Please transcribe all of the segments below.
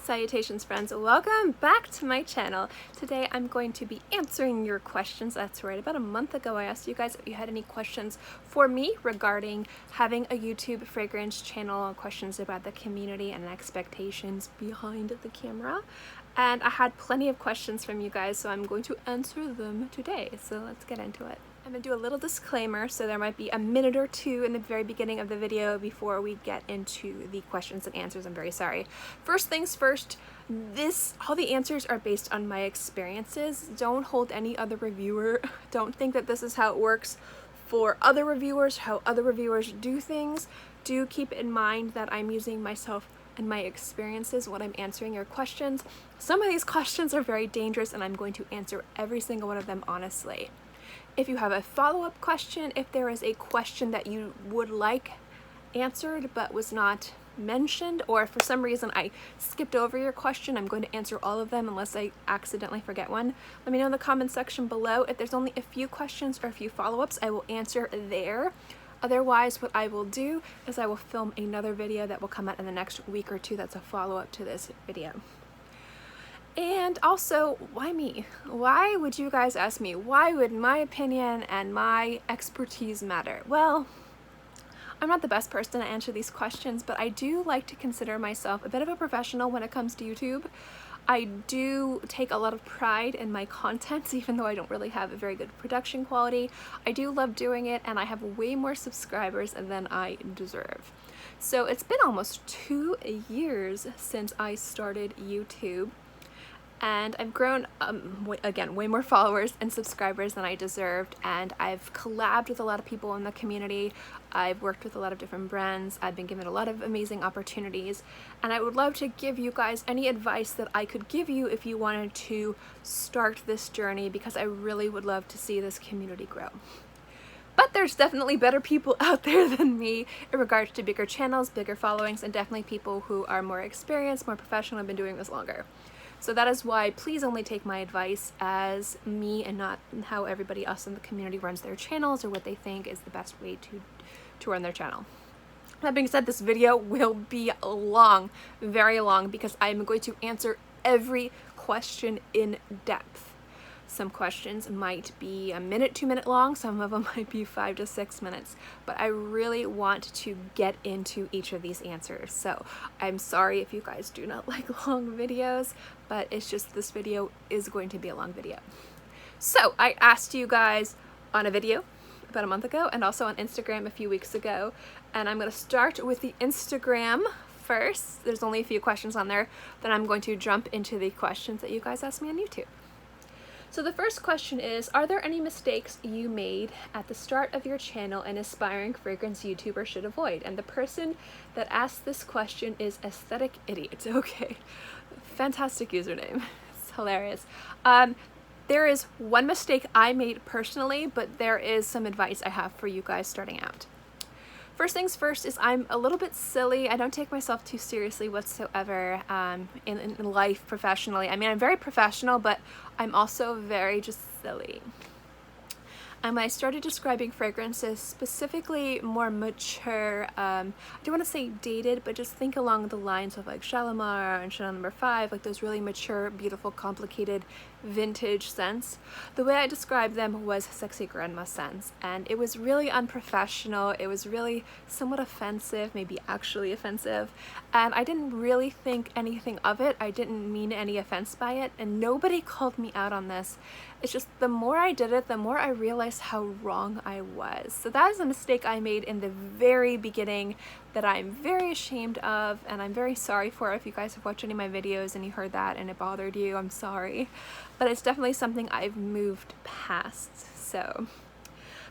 Salutations friends, welcome back to my channel. Today I'm going to be answering your questions. That's right, about a month ago I asked you guys if you had any questions for me regarding having a YouTube fragrance channel, questions about the community and expectations behind the camera. And I had plenty of questions from you guys, so I'm going to answer them today. So let's get into it. I'm going to do a little disclaimer, so there might be a minute or two in the very beginning of the video before we get into the questions and answers. I'm very sorry. First things first, all the answers are based on my experiences. Don't hold any other reviewer. Don't think that this is how it works for other reviewers, how other reviewers do things. Do keep in mind that I'm using myself and my experiences when I'm answering your questions. Some of these questions are very dangerous and I'm going to answer every single one of them honestly. If you have a follow-up question, if there is a question that you would like answered but was not mentioned, or if for some reason I skipped over your question, I'm going to answer all of them unless I accidentally forget one. Let me know in the comment section below. If there's only a few questions or a few follow-ups, I will answer there. Otherwise, what I will do is I will film another video that will come out in the next week or two that's a follow-up to this video. And also, why me? Why would you guys ask me? Why would my opinion and my expertise matter? Well, I'm not the best person to answer these questions, but I do like to consider myself a bit of a professional when it comes to YouTube. I do take a lot of pride in my content, even though I don't really have a very good production quality. I do love doing it, and I have way more subscribers than I deserve. So it's been almost 2 years since I started YouTube. And I've grown, again, way more followers and subscribers than I deserved, and I've collabed with a lot of people in the community. I've worked with a lot of different brands. I've been given a lot of amazing opportunities, and I would love to give you guys any advice that I could give you if you wanted to start this journey, because I really would love to see this community grow. But there's definitely better people out there than me in regards to bigger channels, bigger followings, and definitely people who are more experienced, more professional, and been doing this longer. So that is why please only take my advice as me and not how everybody else in the community runs their channels or what they think is the best way to run their channel. That being said, this video will be long, very long, because I'm going to answer every question in depth. Some questions might be a minute, 2 minute long, some of them might be 5 to 6 minutes, but I really want to get into each of these answers. So I'm sorry if you guys do not like long videos, but it's just this video is going to be a long video. So I asked you guys on a video about a month ago and also on Instagram a few weeks ago, and I'm going to start with the Instagram first. There's only a few questions on there, then I'm going to jump into the questions that you guys asked me on YouTube. So the first question is, are there any mistakes you made at the start of your channel an aspiring fragrance YouTuber should avoid? And the person that asked this question is Aesthetic Idiot. Okay, fantastic username. It's hilarious. There is one mistake I made personally, but there is some advice I have for you guys starting out. First things first is I'm a little bit silly. I don't take myself too seriously whatsoever in life professionally. I mean, I'm very professional, but I'm also very just silly. And when I started describing fragrances, specifically more mature, I don't want to say dated, but just think along the lines of like Shalimar and Chanel No. 5, like those really mature, beautiful, complicated, vintage scents. The way I described them was sexy grandma scents, and it was really unprofessional. It was really somewhat offensive, maybe actually offensive, and I didn't really think anything of it. I didn't mean any offense by it, and nobody called me out on this. It's just the more I did it, the more I realized how wrong I was. So that is a mistake I made in the very beginning that I'm very ashamed of, and I'm very sorry for. If you guys have watched any of my videos and you heard that and it bothered you, I'm sorry. But it's definitely something I've moved past. So,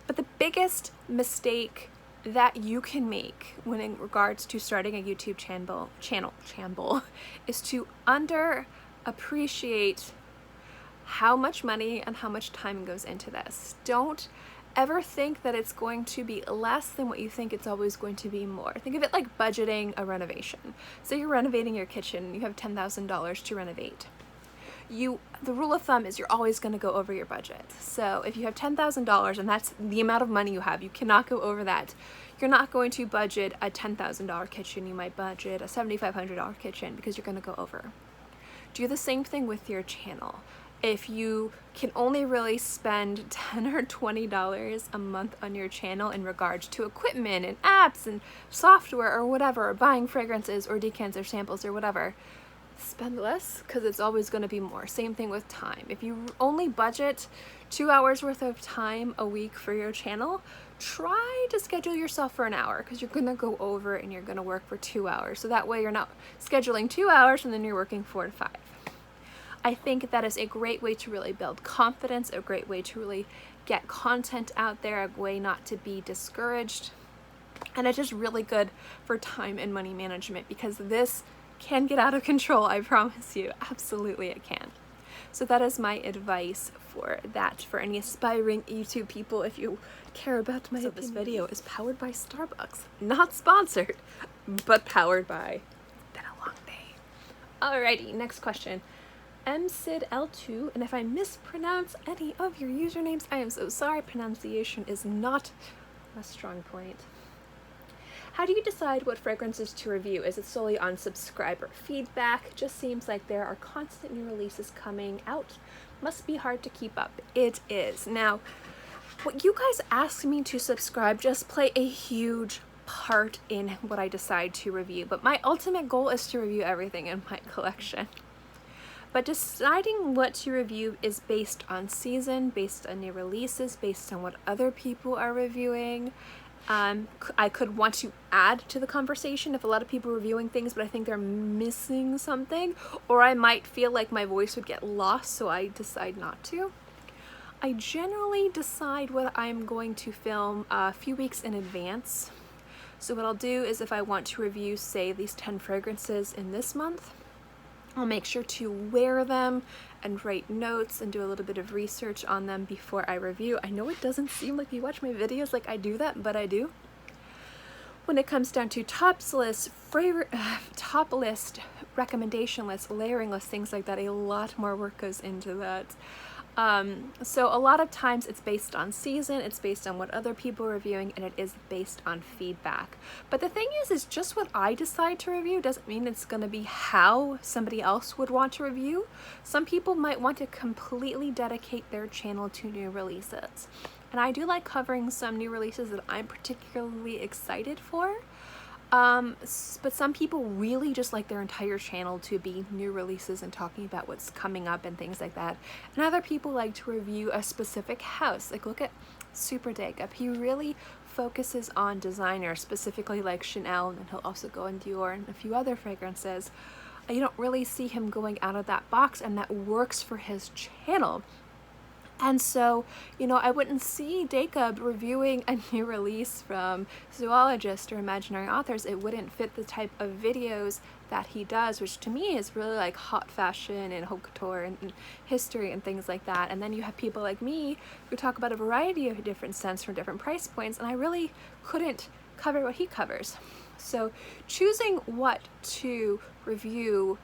but the biggest mistake that you can make when in regards to starting a YouTube channel is to underappreciate how much money and how much time goes into this. Don't ever think that it's going to be less than what you think. It's always going to be more. Think of it like budgeting a renovation. So you're renovating your kitchen, you have $10,000 to renovate. the rule of thumb is you're always going to go over your budget. So if you have $10,000 and that's the amount of money you have, you cannot go over that. You're not going to budget a $10,000 kitchen. You might budget a $7,500 kitchen because you're going to go over. Do the same thing with your channel. If you can only really spend $10 or $20 a month on your channel in regards to equipment and apps and software or whatever, or buying fragrances or decants or samples or whatever, spend less because it's always going to be more. Same thing with time. If you only budget 2 hours worth of time a week for your channel, try to schedule yourself for an hour because you're going to go over and you're going to work for 2 hours. So that way you're not scheduling 2 hours and then you're working 4 to 5. I think that is a great way to really build confidence, a great way to really get content out there, a way not to be discouraged. And it's just really good for time and money management because this can get out of control, I promise you. Absolutely it can. So that is my advice for that, for any aspiring YouTube people. If you care about my opinion. This video is powered by Starbucks. Not sponsored, but powered by. Been a long day. Alrighty, next question. MSidL2, and if I mispronounce any of your usernames, I am so sorry. Pronunciation is not a strong point. How do you decide what fragrances to review? Is it solely on subscriber feedback? Just seems like there are constant new releases coming out. Must be hard to keep up. It is. Now, what you guys ask me to subscribe just play a huge part in what I decide to review, but my ultimate goal is to review everything in my collection. But deciding what to review is based on season, based on new releases, based on what other people are reviewing. I could want to add to the conversation if a lot of people are reviewing things, but I think they're missing something, or I might feel like my voice would get lost, so I decide not to. I generally decide what I'm going to film a few weeks in advance. So what I'll do is if I want to review, say, these 10 fragrances in this month, I'll make sure to wear them and write notes and do a little bit of research on them before I review. I know it doesn't seem like you watch my videos like I do that, but I do. When it comes down to top list, recommendation list, layering list, things like that, a lot more work goes into that. So a lot of times it's based on season, it's based on what other people are reviewing, and it is based on feedback. But the thing is just what I decide to review doesn't mean it's going to be how somebody else would want to review. Some people might want to completely dedicate their channel to new releases. And I do like covering some new releases that I'm particularly excited for. But some people really just like their entire channel to be new releases and talking about what's coming up and things like that. And other people like to review a specific house. Like look at Super Jacob. He really focuses on designers, specifically like Chanel, and he'll also go in Dior and a few other fragrances. You don't really see him going out of that box, and that works for his channel. And so, you know, I wouldn't see Jacob reviewing a new release from zoologists or imaginary authors. It wouldn't fit the type of videos that he does, which to me is really like hot fashion and haute couture and history and things like that. And then you have people like me who talk about a variety of different scents from different price points, and I really couldn't cover what he covers. So choosing what to review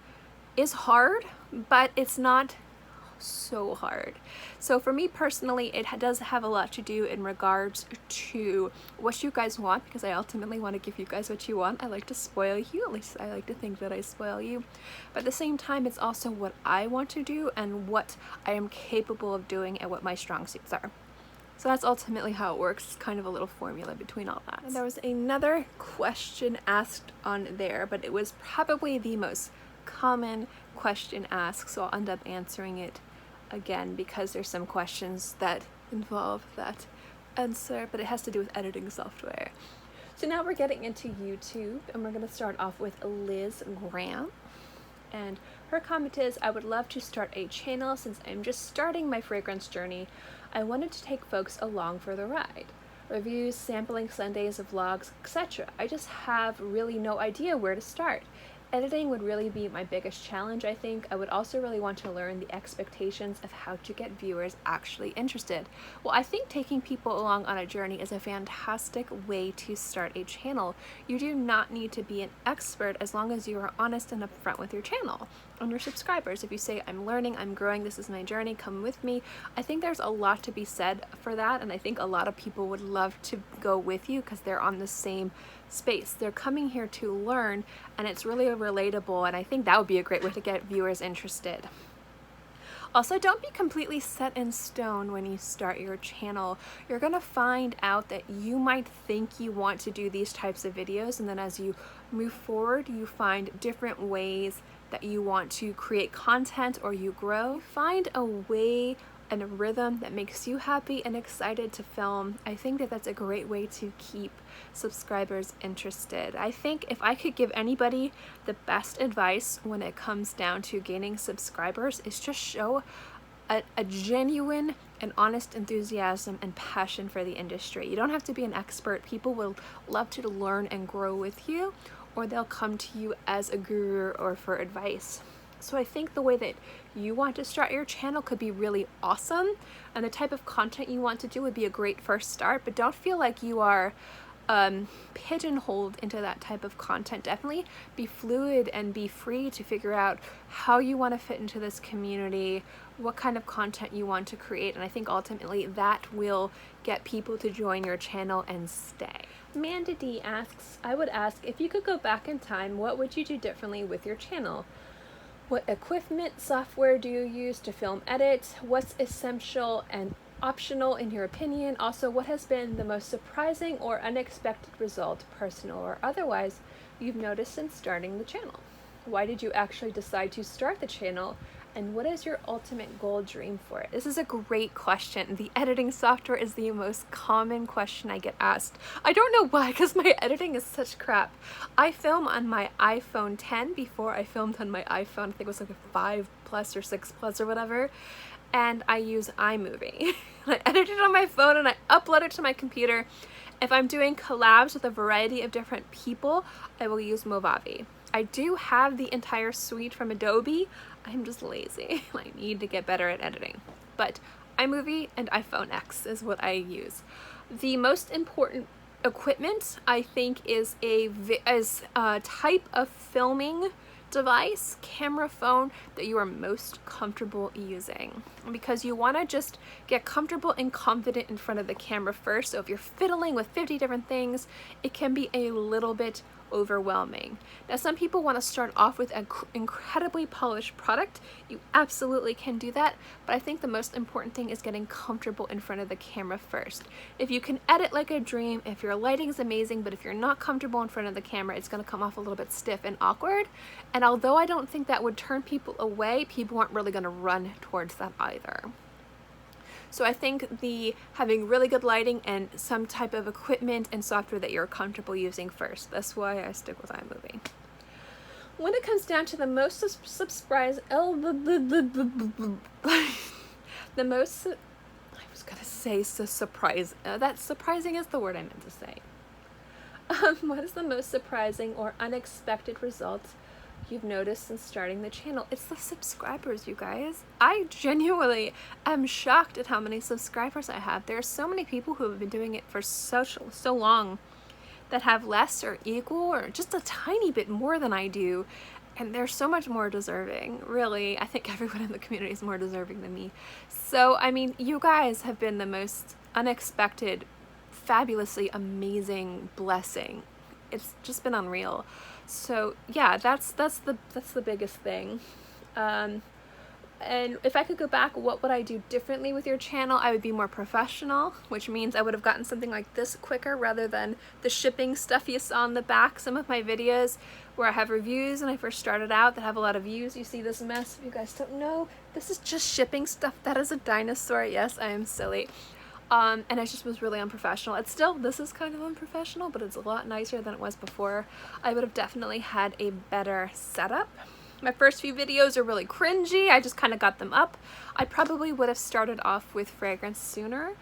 is hard, but it's not so hard. So for me personally, it does have a lot to do in regards to what you guys want, because I ultimately want to give you guys what you want. I like to spoil you, at least I like to think that I spoil you, but at the same time it's also what I want to do and what I am capable of doing and what my strong suits are. So that's ultimately how it works. It's kind of a little formula between all that. And there was another question asked on there, but it was probably the most common question asked, so I'll end up answering it again because there's some questions that involve that answer, but it has to do with editing software. So now we're getting into YouTube, and we're going to start off with Liz Graham. And her comment is, I would love to start a channel since I'm just starting my fragrance journey. I wanted to take folks along for the ride. Reviews, sampling Sundays, vlogs, etc. I just have really no idea where to start. Editing would really be my biggest challenge, I think. I would also really want to learn the expectations of how to get viewers actually interested. Well, I think taking people along on a journey is a fantastic way to start a channel. You do not need to be an expert as long as you are honest and upfront with your channel and your subscribers. If you say, I'm learning, I'm growing, this is my journey, come with me, I think there's a lot to be said for that, and I think a lot of people would love to go with you because they're on the same space. They're coming here to learn, and it's really relatable, and I think that would be a great way to get viewers interested. Also, don't be completely set in stone when you start your channel. You're gonna find out that you might think you want to do these types of videos, and then as you move forward, you find different ways that you want to create content, or you grow. Find a way and a rhythm that makes you happy and excited to film. I think that that's a great way to keep subscribers interested. I think if I could give anybody the best advice when it comes down to gaining subscribers, is just show a genuine and honest enthusiasm and passion for the industry. You don't have to be an expert. People will love to learn and grow with you, or they'll come to you as a guru or for advice. So I think the way that you want to start your channel could be really awesome, and the type of content you want to do would be a great first start, but don't feel like you are pigeonholed into that type of content. Definitely be fluid and be free to figure out how you want to fit into this community, what kind of content you want to create, and I think ultimately that will get people to join your channel and stay. Amanda D asks, I would ask, if you could go back in time, what would you do differently with your channel? What equipment, software do you use to film edit? What's essential and optional in your opinion? Also, what has been the most surprising or unexpected result, personal or otherwise, you've noticed since starting the channel? Why did you actually decide to start the channel? And what is your ultimate goal, dream for it? This is a great question. The editing software is the most common question I get asked. I don't know why, because my editing is such crap. I film on my iPhone 10 before I filmed on my iPhone, I think it was like a 5 Plus or 6 Plus or whatever, and I use iMovie. I edit it on my phone and I upload it to my computer. If I'm doing collabs with a variety of different people, I will use Movavi. I do have the entire suite from Adobe. I'm just lazy. I need to get better at editing. But iMovie and iPhone X is what I use. The most important equipment, I think, is a type of filming device, camera phone, that you are most comfortable using, because you want to just get comfortable and confident in front of the camera first. So if you're fiddling with 50 different things, it can be a little bit overwhelming. Now, some people want to start off with an incredibly polished product. You absolutely can do that, but I think the most important thing is getting comfortable in front of the camera first. If you can edit like a dream, if your lighting is amazing, but if you're not comfortable in front of the camera, it's going to come off a little bit stiff and awkward. And although I don't think that would turn people away, people aren't really going to run towards that either. So I think having really good lighting and some type of equipment and software that you're comfortable using first. That's why I stick with iMovie. When it comes down to the most surprising, I was gonna say that surprising is the word I meant to say. What is the most surprising or unexpected result you've noticed since starting the channel? It's the subscribers, you guys. I genuinely am shocked at how many subscribers I have. There are so many people who have been doing it for so long that have less or equal or just a tiny bit more than I do, and they're so much more deserving. Really, I think everyone in the community is more deserving than me. So I mean, you guys have been the most unexpected, fabulously amazing blessing. It's just been unreal. So yeah, that's the biggest thing. And if I could go back, what would I do differently with your channel? I would be more professional, which means I would have gotten something like this quicker rather than the shipping stuff you saw on the back. Some of my videos where I have reviews when I first started out that have a lot of views, you see this mess. If you guys don't know, this is just shipping stuff. That is a dinosaur. Yes, I am silly. And it just was really unprofessional. This is kind of unprofessional, but it's a lot nicer than it was before. I would have definitely had a better setup. My first few videos are really cringy. I just kind of got them up. I probably would have started off with fragrance sooner.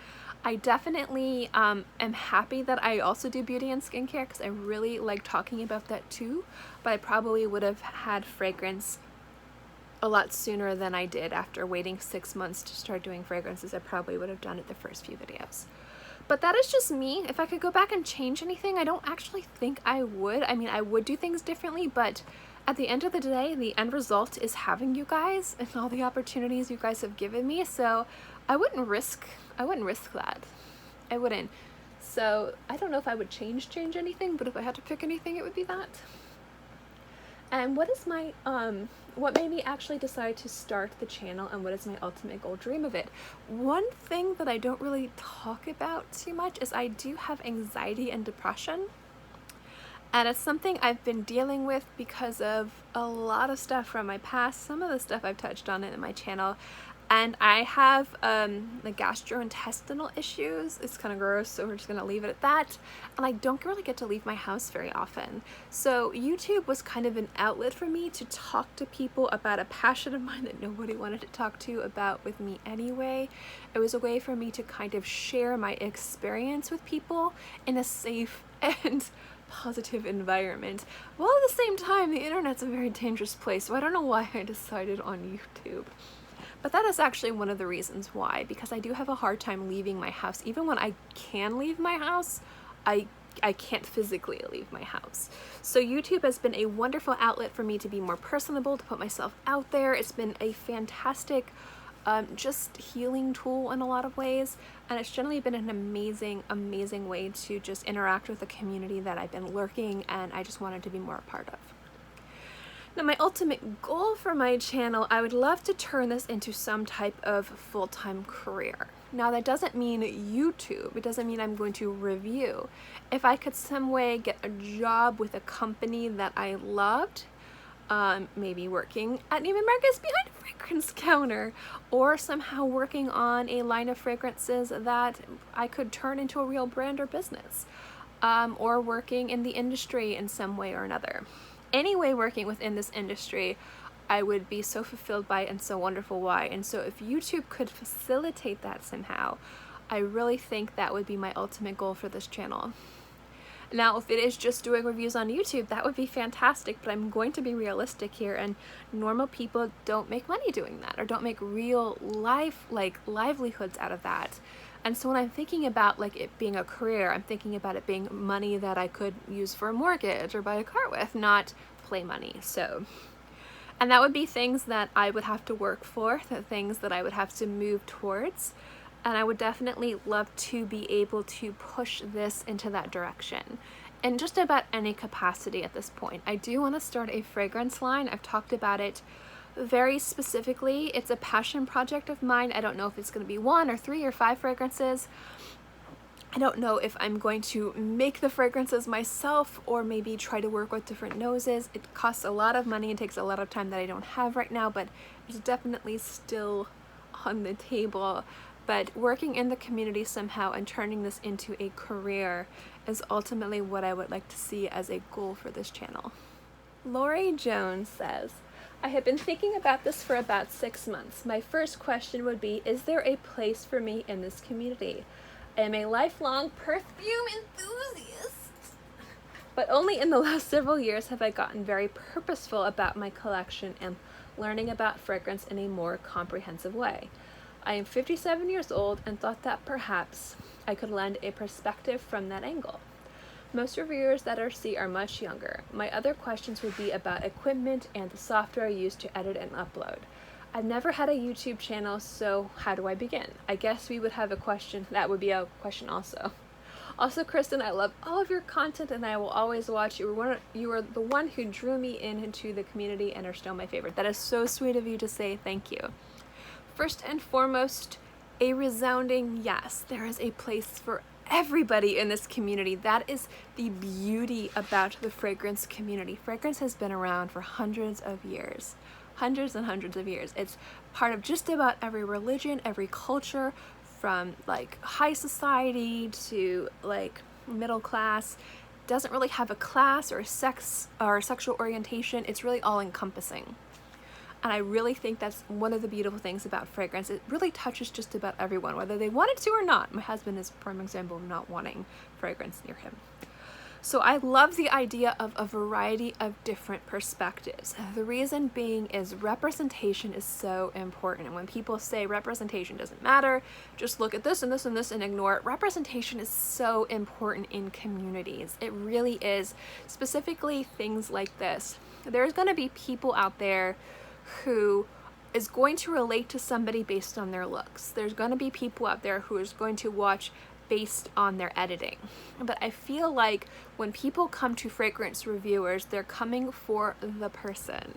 I definitely am happy that I also do beauty and skincare because I really like talking about that too, but I probably would have had fragrance a lot sooner than I did. After waiting 6 months to start doing fragrances, I probably would have done it the first few videos. But that is just me. If I could go back and change anything, I don't actually think I would. I mean, I would do things differently, but at the end of the day, the end result is having you guys and all the opportunities you guys have given me. So I wouldn't risk that. I wouldn't. So I don't know if I would change anything, but if I had to pick anything, it would be that. And what is my, what made me actually decide to start the channel, and what is my ultimate goal, dream of it? One thing that I don't really talk about too much is I do have anxiety and depression. And it's something I've been dealing with because of a lot of stuff from my past. Some of the stuff I've touched on it in my channel. And I have the gastrointestinal issues. It's kind of gross, so we're just gonna leave it at that. And I don't really get to leave my house very often. So YouTube was kind of an outlet for me to talk to people about a passion of mine that nobody wanted to talk to about with me anyway. It was a way for me to kind of share my experience with people in a safe and positive environment. While at the same time, the internet's a very dangerous place, so I don't know why I decided on YouTube. But that is actually one of the reasons why, because I do have a hard time leaving my house. Even when I can leave my house, I can't physically leave my house. So YouTube has been a wonderful outlet for me to be more personable, to put myself out there. It's been a fantastic just healing tool in a lot of ways, and it's generally been an amazing way to just interact with the community that I've been lurking and I just wanted to be more a part of. Now, my ultimate goal for my channel, I would love to turn this into some type of full-time career. Now, that doesn't mean YouTube. It doesn't mean I'm going to review. If I could some way get a job with a company that I loved, maybe working at Neiman Marcus behind a fragrance counter, or somehow working on a line of fragrances that I could turn into a real brand or business, or working in the industry in some way or another. Anyway, working within this industry, I would be so fulfilled by it and so wonderful why. And so if YouTube could facilitate that somehow, I really think that would be my ultimate goal for this channel. Now, if it is just doing reviews on YouTube, that would be fantastic, but I'm going to be realistic here, and normal people don't make money doing that, or don't make real life, like, livelihoods out of that. And so when I'm thinking about like it being a career, I'm thinking about it being money that I could use for a mortgage or buy a car with, not play money. So, and that would be things that I would have to work for, the things that I would have to move towards. And I would definitely love to be able to push this into that direction in just about any capacity at this point. I do want to start a fragrance line. I've talked about it very specifically. It's a passion project of mine. I don't know if it's going to be 1 or 3 or 5 fragrances. I don't know if I'm going to make the fragrances myself or maybe try to work with different noses. It costs a lot of money and takes a lot of time that I don't have right now, but it's definitely still on the table. But working in the community somehow and turning this into a career is ultimately what I would like to see as a goal for this channel. Lori Jones says, I have been thinking about this for about 6 months. My first question would be, is there a place for me in this community? I am a lifelong perfume enthusiast, but only in the last several years have I gotten very purposeful about my collection and learning about fragrance in a more comprehensive way. I am 57 years old and thought that perhaps I could lend a perspective from that angle. Most reviewers that I see are much younger. My other questions would be about equipment and the software used to edit and upload. I've never had a YouTube channel, so how do I begin? I guess we would have a question. That would be a question also. Also, Kristin, I love all of your content and I will always watch. You were the one who drew me into the community and are still my favorite. That is so sweet of you to say. Thank you. First and foremost, a resounding yes. There is a place for everybody in this community. That is the beauty about the fragrance community. Fragrance has been around for hundreds of years. Hundreds and hundreds of years. It's part of just about every religion, every culture, from like high society to like middle class. Doesn't really have a class or a sex or a sexual orientation. It's really all encompassing. And I really think that's one of the beautiful things about fragrance. It really touches just about everyone, whether they wanted to or not. My husband is a prime example of not wanting fragrance near him. So I love the idea of a variety of different perspectives. The reason being is representation is so important. And when people say representation doesn't matter, just look at this and this and this and ignore it, representation is so important in communities. It really is. Specifically things like this. There's going to be people out there who is going to relate to somebody based on their looks. There's going to be people out there who is going to watch based on their editing. But I feel like when people come to fragrance reviewers, they're coming for the person.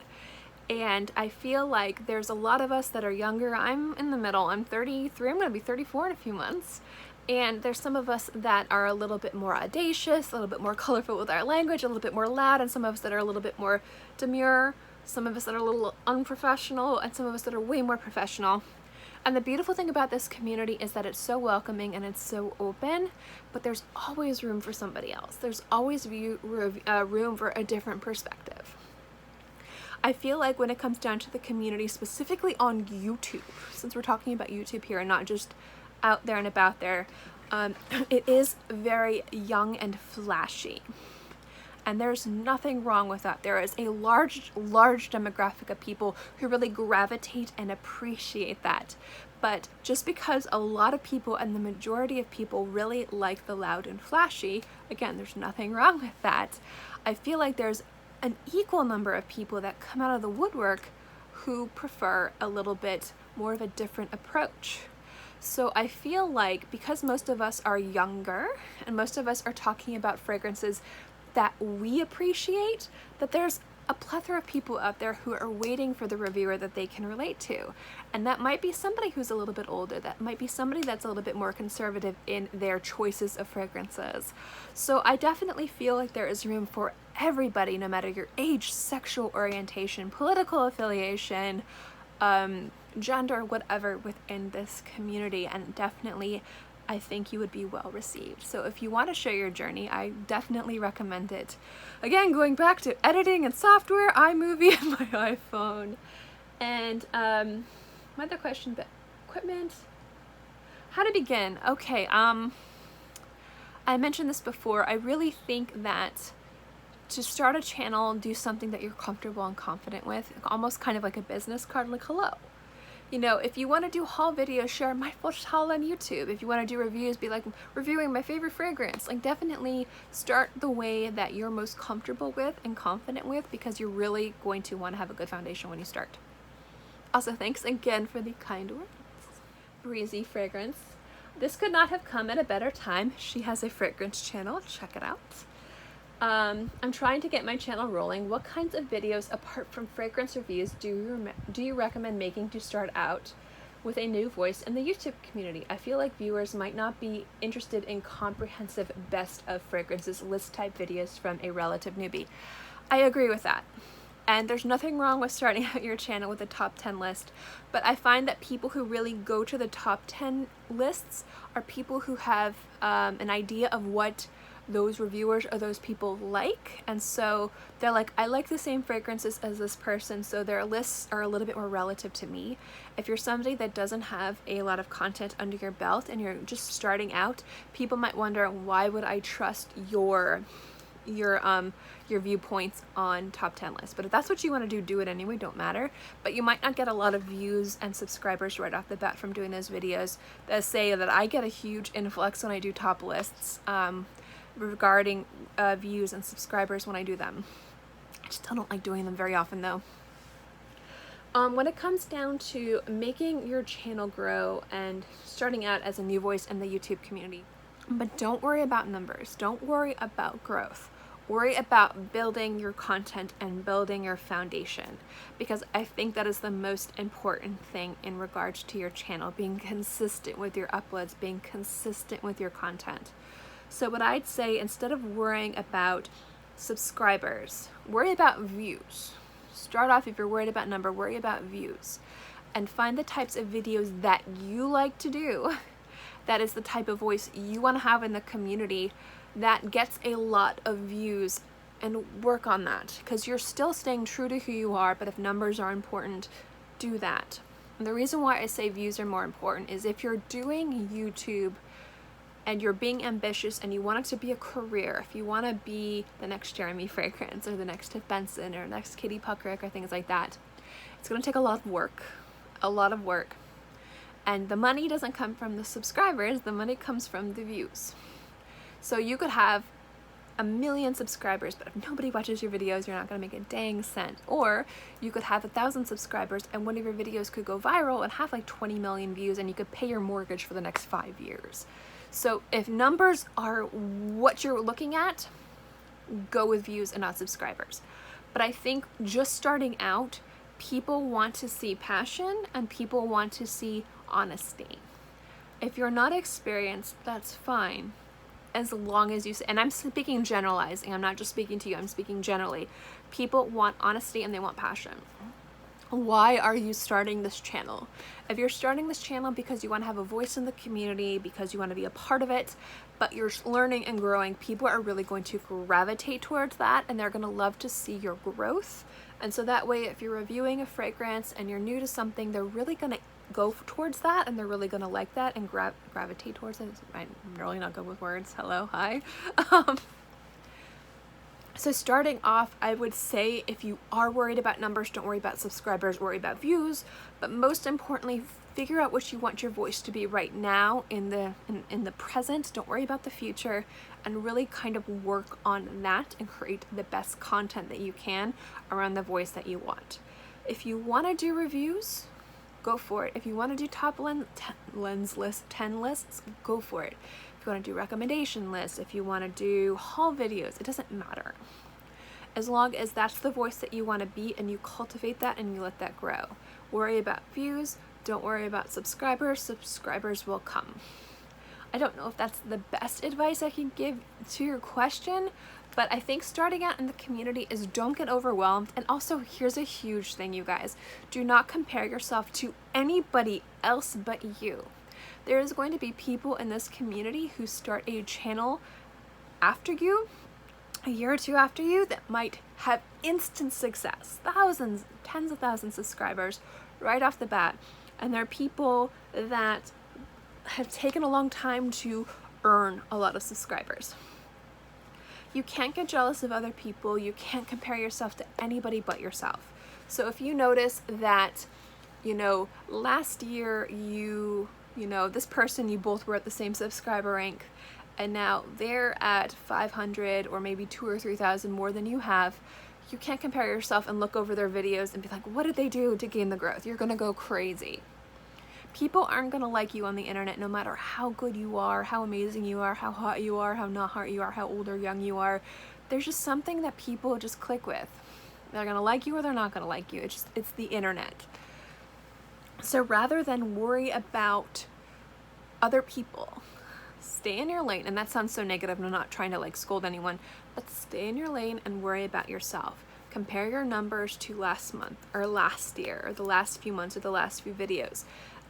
And I feel like there's a lot of us that are younger. I'm in the middle. I'm 33. I'm going to be 34 in a few months. And there's some of us that are a little bit more audacious, a little bit more colorful with our language, a little bit more loud, and some of us that are a little bit more demure, some of us that are a little unprofessional, and some of us that are way more professional. And the beautiful thing about this community is that it's so welcoming and it's so open, but there's always room for somebody else. There's always room for a different perspective. I feel like when it comes down to the community, specifically on YouTube, since we're talking about YouTube here and not just out there and about there, it is very young and flashy. And there's nothing wrong with that. There is a large demographic of people who really gravitate and appreciate that. But just because a lot of people and the majority of people really like the loud and flashy, again, there's nothing wrong with that. I feel like there's an equal number of people that come out of the woodwork who prefer a little bit more of a different approach. So I feel like because most of us are younger and most of us are talking about fragrances that we appreciate, that there's a plethora of people out there who are waiting for the reviewer that they can relate to. And that might be somebody who's a little bit older, that might be somebody that's a little bit more conservative in their choices of fragrances. So I definitely feel like there is room for everybody, no matter your age, sexual orientation, political affiliation, gender, whatever, within this community. And definitely I think you would be well received. So if you want to share your journey, I definitely recommend it. Again, going back to editing and software, iMovie and my iPhone. And my other question, but equipment, how to begin? Okay, I mentioned this before. I really think that to start a channel, do something that you're comfortable and confident with, almost kind of like a business card, like hello. You know, if you want to do haul videos, share my first haul on YouTube. If you want to do reviews, be like reviewing my favorite fragrance. Like definitely start the way that you're most comfortable with and confident with, because you're really going to want to have a good foundation when you start. Also, thanks again for the kind words. Breezy Fragrance. This could not have come at a better time. She has a fragrance channel. Check it out. I'm trying to get my channel rolling. What kinds of videos apart from fragrance reviews do you recommend making to start out with a new voice in the YouTube community? I feel like viewers might not be interested in comprehensive best of fragrances list type videos from a relative newbie. I agree with that. And there's nothing wrong with starting out your channel with a top 10 list, but I find that people who really go to the top 10 lists are people who have an idea of what those reviewers or those people like, and so they're like, I like the same fragrances as this person, so their lists are a little bit more relative to me. If you're somebody that doesn't have a lot of content under your belt and you're just starting out, people might wonder, why would I trust your viewpoints on top 10 lists? But if that's what you want to do it anyway, don't matter. But you might not get a lot of views and subscribers right off the bat from doing those videos. That say that I get a huge influx when I do top lists regarding views and subscribers when I do them. I just don't like doing them very often though. When it comes down to making your channel grow and starting out as a new voice in the YouTube community, but don't worry about numbers, don't worry about growth. Worry about building your content and building your foundation, because I think that is the most important thing in regards to your channel, being consistent with your uploads, being consistent with your content. So what I'd say, instead of worrying about subscribers, worry about views. Start off, if you're worried about number, worry about views. And find the types of videos that you like to do. That is the type of voice you want to have in the community that gets a lot of views and work on that, because you're still staying true to who you are, but if numbers are important, do that. And the reason why I say views are more important is if you're doing YouTube and you're being ambitious and you want it to be a career, if you want to be the next Jeremy Fragrance or the next Tiff Benson or next Katie Puckrick or things like that, it's going to take a lot of work, and the money doesn't come from the subscribers, the money comes from the views. So you could have 1 million subscribers, but if nobody watches your videos, you're not going to make a dang cent. Or you could have 1,000 subscribers and one of your videos could go viral and have like 20 million views, and you could pay your mortgage for the next 5 years. So if numbers are what you're looking at, go with views and not subscribers. But I think just starting out, people want to see passion and people want to see honesty. If you're not experienced, that's fine. As long as you say, and I'm speaking generalizing, I'm not just speaking to you, I'm speaking generally. People want honesty and they want passion. Why are you starting this channel? If you're starting this channel because you want to have a voice in the community, because you want to be a part of it, but you're learning and growing, people are really going to gravitate towards that, and they're going to love to see your growth. And so that way, if you're reviewing a fragrance and you're new to something, they're really going to go towards that, and they're really going to like that and gravitate towards it. I'm really not good with words. Hello, hi. So starting off, I would say if you are worried about numbers, don't worry about subscribers, worry about views, but most importantly, figure out what you want your voice to be right now in the present. Don't worry about the future, and really kind of work on that and create the best content that you can around the voice that you want. If you want to do reviews, go for it. If you want to do top 10 lists, go for it. If you want to do recommendation lists, if you want to do haul videos, it doesn't matter. As long as that's the voice that you want to be and you cultivate that and you let that grow. Worry about views, don't worry about subscribers. Subscribers will come. I don't know if that's the best advice I can give to your question, but I think starting out in the community is don't get overwhelmed. And also, here's a huge thing, you guys. Do not compare yourself to anybody else but you. There is going to be people in this community who start a channel after you, a year or two after you, that might have instant success, thousands, tens of thousands of subscribers right off the bat. And there are people that have taken a long time to earn a lot of subscribers. You can't get jealous of other people. You can't compare yourself to anybody but yourself. So if you notice that, last year this person, you both were at the same subscriber rank, and now they're at 500 or maybe 2,000 or 3,000 more than you have, you can't compare yourself and look over their videos and be like, what did they do to gain the growth? You're gonna go crazy. People aren't gonna like you on the internet no matter how good you are, how amazing you are, how hot you are, how not hot you are, how old or young you are. There's just something that people just click with. They're gonna like you or they're not gonna like you. It's the internet. So rather than worry about other people, stay in your lane. And that sounds so negative, and I'm not trying to scold anyone, but stay in your lane and worry about yourself. Compare your numbers to last month or last year or the last few months or the last few videos,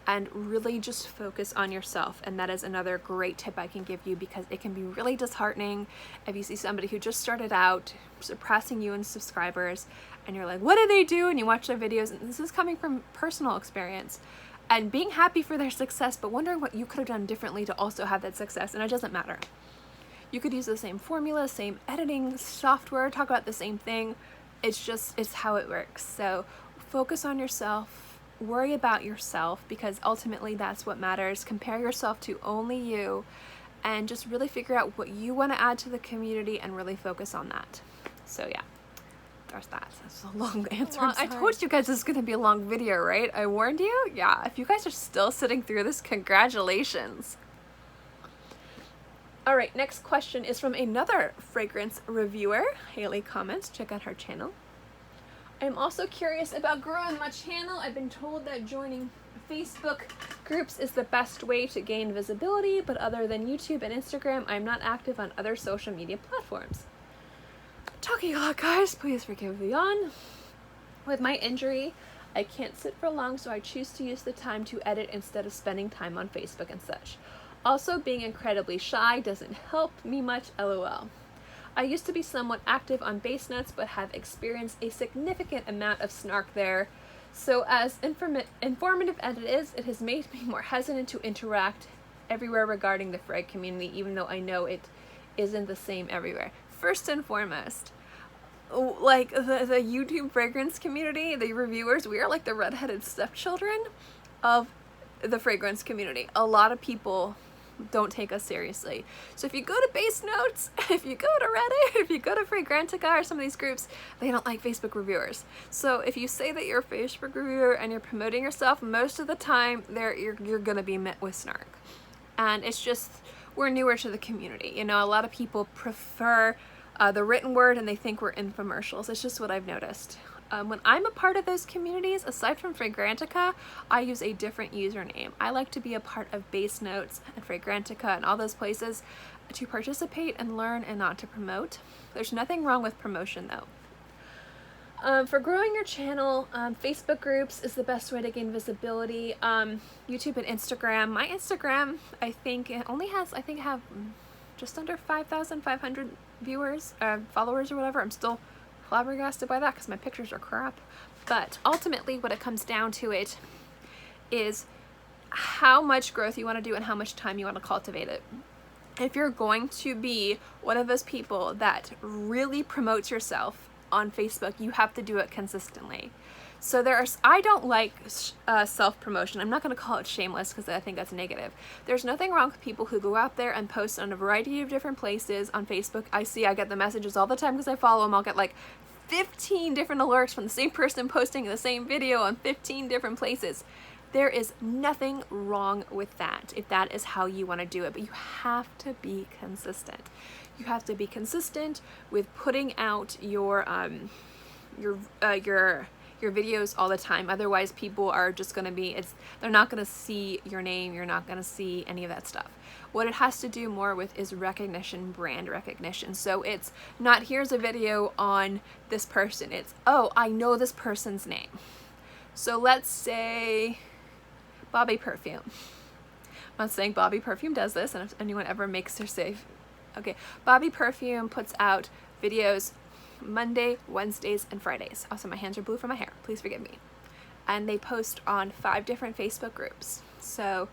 and really just focus on yourself. And that is another great tip I can give you, because it can be really disheartening if you see somebody who just started out surpassing you in subscribers and you're like, what did they do? And you watch their videos, and this is coming from personal experience, and being happy for their success, but wondering what you could have done differently to also have that success. And it doesn't matter. You could use the same formula, same editing software, talk about the same thing. It's how it works. So focus on yourself, worry about yourself, because ultimately that's what matters. Compare yourself to only you, and just really figure out what you want to add to the community and really focus on that. So yeah. There's that. That's a long answer. I told you guys this is going to be a long video, right? I warned you? Yeah. If you guys are still sitting through this, congratulations. All right, next question is from another fragrance reviewer. Haley comments. Check out her channel. I'm also curious about growing my channel. I've been told that joining Facebook groups is the best way to gain visibility, but other than YouTube and Instagram, I'm not active on other social media platforms. Talking a lot, guys. Please forgive the yawn. With my injury, I can't sit for long, so I choose to use the time to edit instead of spending time on Facebook and such. Also, being incredibly shy doesn't help me much, lol. I used to be somewhat active on base notes, but have experienced a significant amount of snark there. So as informative as it is, it has made me more hesitant to interact everywhere regarding the frag community, even though I know it isn't the same everywhere. First and foremost, like the YouTube fragrance community, the reviewers, we are like the redheaded stepchildren of the fragrance community. A lot of people don't take us seriously. So if you go to Base Notes, if you go to Reddit, if you go to Fragrantica or some of these groups, they don't like Facebook reviewers. So if you say that you're a Facebook reviewer and you're promoting yourself, most of the time you're gonna be met with snark. And it's just, we're newer to the community. You know, a lot of people prefer the written word and they think we're infomercials. It's just what I've noticed. When I'm a part of those communities, aside from Fragrantica, I use a different username. I like to be a part of Base Notes and Fragrantica and all those places to participate and learn and not to promote. There's nothing wrong with promotion though. For growing your channel, Facebook groups is the best way to gain visibility. YouTube and Instagram. My Instagram, I think it only has, I have just under 5,500 viewers, followers or whatever. I'm still flabbergasted by that because my pictures are crap. But ultimately what it comes down to it is how much growth you want to do and how much time you want to cultivate it. If you're going to be one of those people that really promotes yourself on Facebook, you have to do it consistently. So I don't like self-promotion. I'm not going to call it shameless because I think that's negative. There's nothing wrong with people who go out there and post on a variety of different places on Facebook. I get the messages all the time because I follow them. I'll get like 15 different alerts from the same person posting the same video on 15 different places. There is nothing wrong with that if that is how you want to do it, but you have to be consistent. You have to be consistent with putting out your videos all the time. Otherwise people are just going to be, they're not going to see your name, you're not going to see any of that stuff. What it has to do more with is recognition, brand recognition. So it's not, here's a video on this person, it's, oh, I know this person's name. So let's say Bobby Perfume. I'm not saying Bobby Perfume does this, and if anyone ever makes their save, okay, Bobby Perfume puts out videos Monday, Wednesdays, and Fridays. Also, my hands are blue from my hair. Please forgive me. And they post on 5 different Facebook groups. So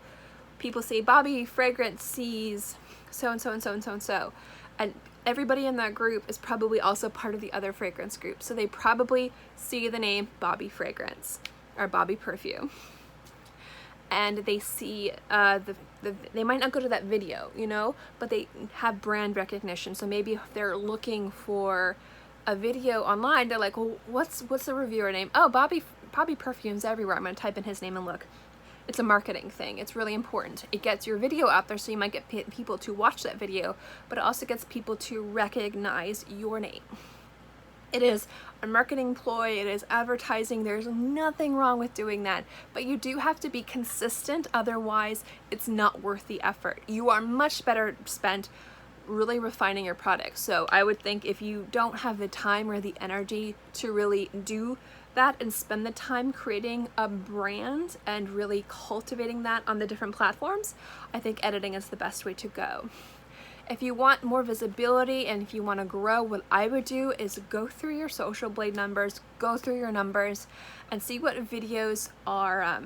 people say Bobby Fragrance sees so and so and so and so and so. And everybody in that group is probably also part of the other fragrance group. So they probably see the name Bobby Fragrance or Bobby Perfume. And they see they might not go to that video, you know, but they have brand recognition. So maybe if they're looking for a video online, they're like, well, what's the reviewer name? Oh, Bobby Perfume's everywhere. I'm gonna type in his name and look. It's a marketing thing. It's really important. It gets your video out there, so you might get people to watch that video, but it also gets people to recognize your name. It is a marketing ploy, it is advertising, there's nothing wrong with doing that, but you do have to be consistent, otherwise it's not worth the effort. You are much better spent really refining your product. So I would think if you don't have the time or the energy to really do that and spend the time creating a brand and really cultivating that on the different platforms, I think editing is the best way to go. If you want more visibility and if you want to grow, what I would do is go through your Social Blade numbers, go through your numbers and see what videos are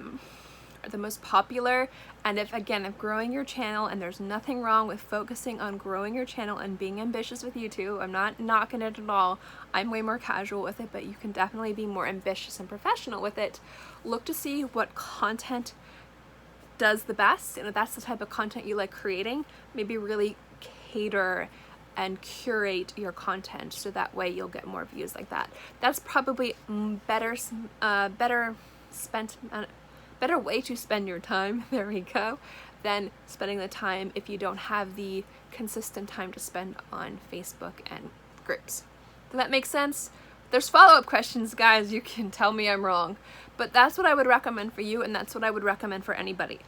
the most popular. And if growing your channel, and there's nothing wrong with focusing on growing your channel and being ambitious with YouTube, I'm not knocking it at all, I'm way more casual with it, but you can definitely be more ambitious and professional with it. Look to see what content does the best, and if that's the type of content you like creating, maybe really cater and curate your content so that way you'll get more views like that. That's probably better way to spend your time, there we go, than spending the time if you don't have the consistent time to spend on Facebook and groups. Does that make sense? There's follow-up questions, guys, you can tell me I'm wrong, but that's what I would recommend for you, and that's what I would recommend for anybody.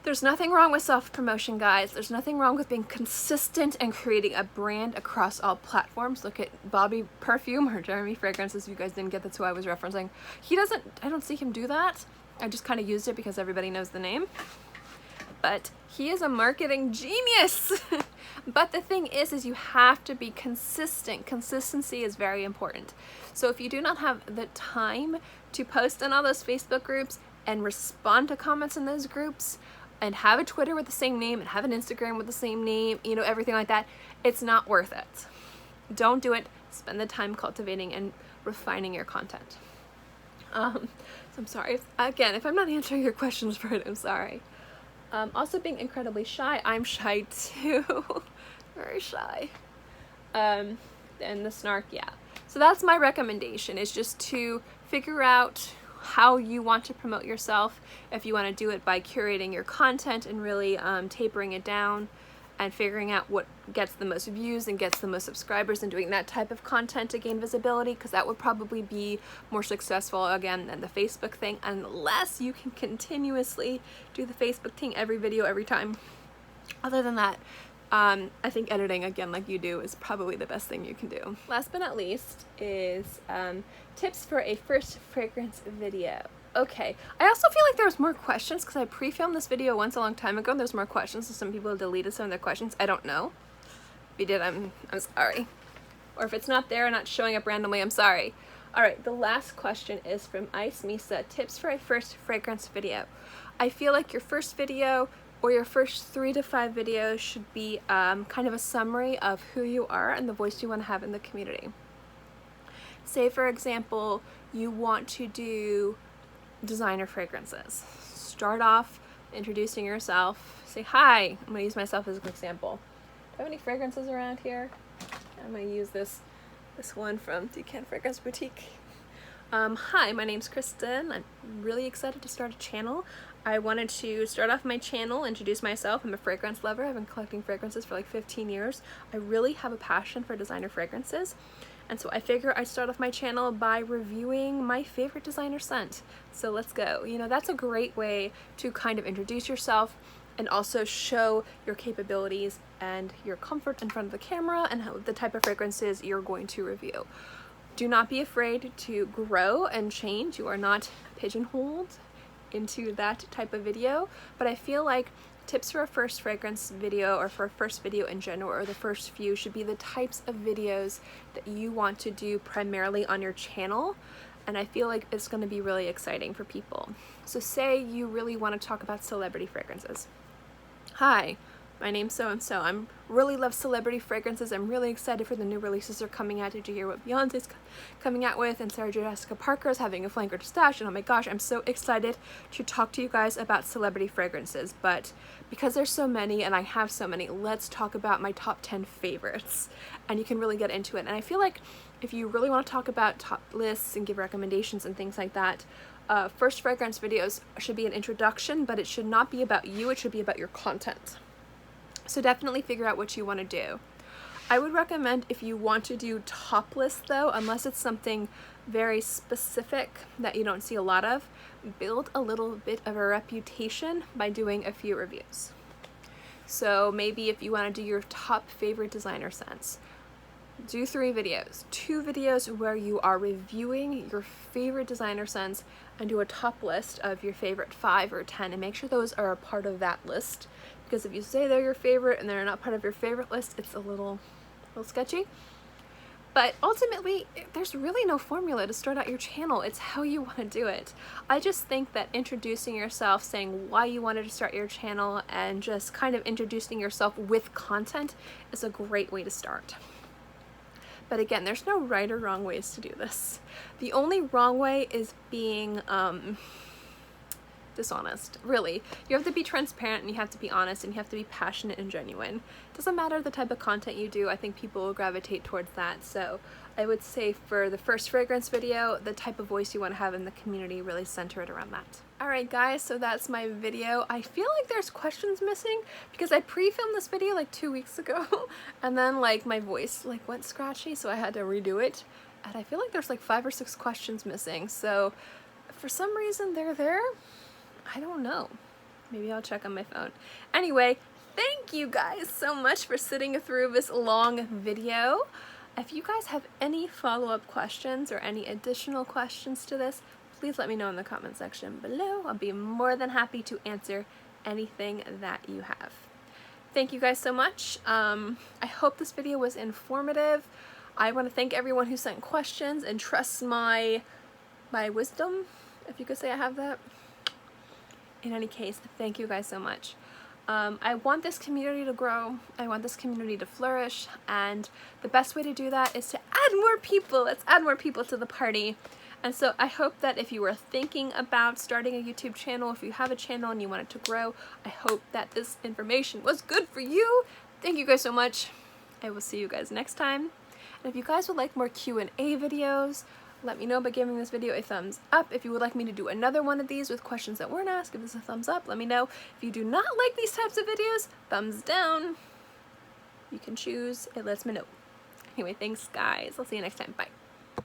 There's nothing wrong with self-promotion, guys. There's nothing wrong with being consistent and creating a brand across all platforms. Look at Bobby Perfume or Jeremy Fragrances. If you guys didn't get, that's who I was referencing. I don't see him do that. I just kind of used it because everybody knows the name. but he is a marketing genius. But the thing is you have to be consistent. Consistency is very important. So if you do not have the time to post in all those Facebook groups and respond to comments in those groups and have a Twitter with the same name and have an Instagram with the same name, you know, everything like that, it's not worth it. Don't do it. Spend the time cultivating and refining your content. So I'm sorry. Again, if I'm not answering your questions for it, I'm sorry. Also being incredibly shy. I'm shy too. Very shy. And the snark, yeah. So that's my recommendation, is just to figure out how you want to promote yourself. If you want to do it by curating your content and really tapering it down and figuring out what gets the most views and gets the most subscribers and doing that type of content to gain visibility, because that would probably be more successful again than the Facebook thing, unless you can continuously do the Facebook thing every video every time. Other than that, I think editing, again, like you do, is probably the best thing you can do. Last but not least is tips for a first fragrance video. Okay, I also feel like there was more questions because I pre-filmed this video once a long time ago and there's more questions, so some people deleted some of their questions. I don't know. If you did, I'm sorry. Or if it's not there and not showing up randomly, I'm sorry. Alright, the last question is from Ice Misa. Tips for a first fragrance video. I feel like your first video or your first 3 to 5 videos should be kind of a summary of who you are and the voice you want to have in the community. Say, for example, you want to do designer fragrances. Start off introducing yourself. Say, hi. I'm going to use myself as an example. Do I have any fragrances around here? I'm going to use this one from Decant Fragrance Boutique. Hi, my name's Kristin. I'm really excited to start a channel. I wanted to start off my channel, introduce myself. I'm a fragrance lover. I've been collecting fragrances for like 15 years. I really have a passion for designer fragrances. And so I figure I start off my channel by reviewing my favorite designer scent. So let's go. You know, that's a great way to kind of introduce yourself and also show your capabilities and your comfort in front of the camera and how, the type of fragrances you're going to review. Do not be afraid to grow and change. You are not pigeonholed into that type of video, but I feel like tips for a first fragrance video or for a first video in general, or the first few, should be the types of videos that you want to do primarily on your channel, and I feel like it's going to be really exciting for people. So say you really want to talk about celebrity fragrances. Hi, my name's so-and-so. I really love celebrity fragrances. I'm really excited for the new releases that are coming out. Did you hear what Beyonce's coming out with? And Sarah Jessica Parker is having a flanker stash. And oh my gosh, I'm so excited to talk to you guys about celebrity fragrances. But because there's so many and I have so many, let's talk about my top 10 favorites. And you can really get into it. And I feel like if you really want to talk about top lists and give recommendations and things like that, first fragrance videos should be an introduction, but it should not be about you. It should be about your content. So definitely figure out what you want to do. I would recommend, if you want to do top lists though, unless it's something very specific that you don't see a lot of, build a little bit of a reputation by doing a few reviews. So maybe if you want to do your top favorite designer scents, do 3 videos. 2 videos where you are reviewing your favorite designer scents and do a top list of your favorite 5 or 10 and make sure those are a part of that list. Because if you say they're your favorite and they're not part of your favorite list, it's a little sketchy. But ultimately, there's really no formula to start out your channel. It's how you want to do it. I just think that introducing yourself, saying why you wanted to start your channel, and just kind of introducing yourself with content is a great way to start. But again, there's no right or wrong ways to do this. The only wrong way is being dishonest, really. You have to be transparent and you have to be honest and you have to be passionate and genuine. It doesn't matter the type of content you do, I think people will gravitate towards that. So I would say for the first fragrance video, the type of voice you want to have in the community, really center it around that. Alright guys, so that's my video. I feel like there's questions missing because I pre-filmed this video like 2 weeks ago and then like my voice like went scratchy, so I had to redo it. And I feel like there's like 5 or 6 questions missing, so for some reason they're there. I don't know. Maybe I'll check on my phone. Anyway, thank you guys so much for sitting through this long video. If you guys have any follow-up questions or any additional questions to this, please let me know in the comment section below. I'll be more than happy to answer anything that you have. Thank you guys so much. I hope this video was informative. I want to thank everyone who sent questions and trusts my wisdom, if you could say I have that. In any case, thank you guys so much. I want this community to grow. I want this community to flourish, and the best way to do that is to add more people. Let's add more people to the party. And so I hope that if you were thinking about starting a YouTube channel, if you have a channel and you want it to grow, I hope that this information was good for you. Thank you guys so much. I will see you guys next time. And if you guys would like more Q&A videos, let me know by giving this video a thumbs up. If you would like me to do another one of these with questions that weren't asked, give this a thumbs up. Let me know. If you do not like these types of videos, thumbs down. You can choose. It lets me know. Anyway, thanks guys. I'll see you next time. Bye.